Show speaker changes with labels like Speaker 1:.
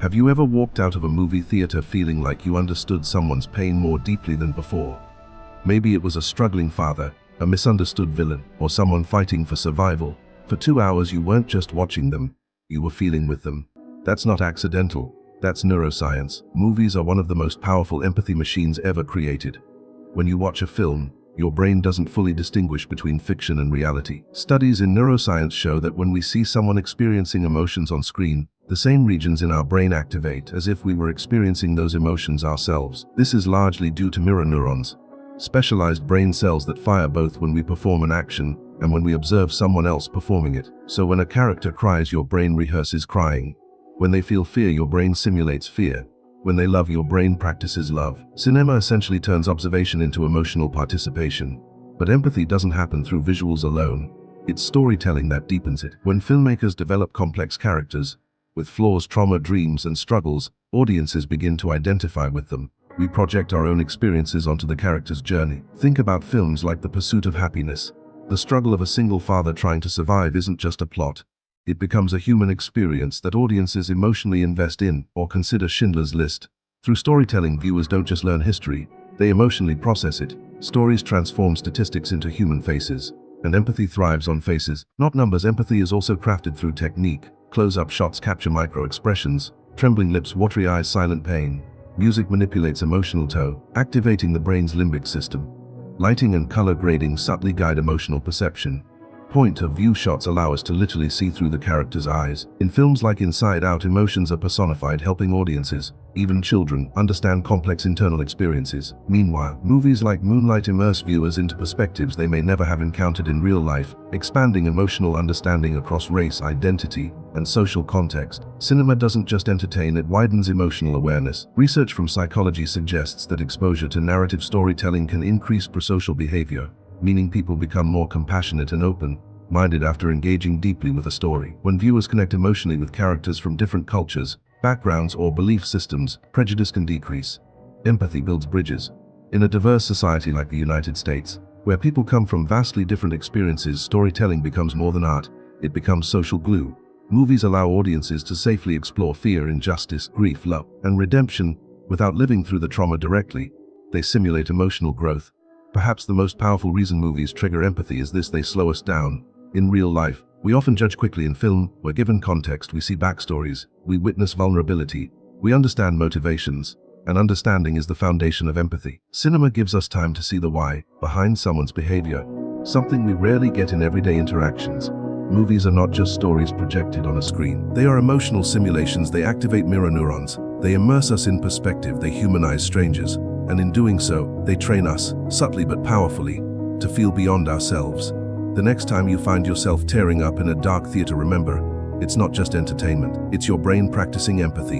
Speaker 1: Have you ever walked out of a movie theater feeling like you understood someone's pain more deeply than before? Maybe it was a struggling father, a misunderstood villain, or someone fighting for survival. For 2 hours you weren't just watching them, you were feeling with them. That's not accidental. That's neuroscience. Movies are one of the most powerful empathy machines ever created. When you watch a film, your brain doesn't fully distinguish between fiction and reality. Studies in neuroscience show that when we see someone experiencing emotions on screen, the same regions in our brain activate as if we were experiencing those emotions ourselves. This is largely due to mirror neurons, specialized brain cells that fire both when we perform an action and when we observe someone else performing it. So when a character cries, your brain rehearses crying. When they feel fear, your brain simulates fear. When they love, your brain practices love. Cinema essentially turns observation into emotional participation. But empathy doesn't happen through visuals alone. It's storytelling that deepens it. When filmmakers develop complex characters, with flaws, trauma, dreams, and struggles, audiences begin to identify with them. We project our own experiences onto the character's journey. Think about films like The Pursuit of Happiness. The struggle of a single father trying to survive isn't just a plot. It becomes a human experience that audiences emotionally invest in, or consider Schindler's List. Through storytelling, viewers don't just learn history, they emotionally process it. Stories transform statistics into human faces, and empathy thrives on faces, not numbers. Empathy is also crafted through technique. Close-up shots capture micro-expressions, trembling lips, watery eyes, silent pain. Music manipulates emotional tone, activating the brain's limbic system. Lighting and color grading subtly guide emotional perception. Point-of-view shots allow us to literally see through the character's eyes. In films like Inside Out, emotions are personified, helping audiences, even children, understand complex internal experiences. Meanwhile, movies like Moonlight immerse viewers into perspectives they may never have encountered in real life, expanding emotional understanding across race, identity, and social context. Cinema doesn't just entertain, it widens emotional awareness. Research from psychology suggests that exposure to narrative storytelling can increase prosocial behavior, meaning people become more compassionate and open-minded after engaging deeply with a story. When viewers connect emotionally with characters from different cultures, backgrounds, or belief systems, prejudice can decrease. Empathy builds bridges. In a diverse society like the United States, where people come from vastly different experiences, storytelling becomes more than art, it becomes social glue. Movies allow audiences to safely explore fear, injustice, grief, love, and redemption without living through the trauma directly. They simulate emotional growth. Perhaps the most powerful reason movies trigger empathy is this: they slow us down. In real life, we often judge quickly. In film, we're given context, we see backstories, we witness vulnerability, we understand motivations, and understanding is the foundation of empathy. Cinema gives us time to see the why behind someone's behavior, something we rarely get in everyday interactions. Movies are not just stories projected on a screen. They are emotional simulations. They activate mirror neurons. They immerse us in perspective. They humanize strangers. And in doing so, they train us, subtly but powerfully, to feel beyond ourselves. The next time you find yourself tearing up in a dark theater, remember, it's not just entertainment. It's your brain practicing empathy.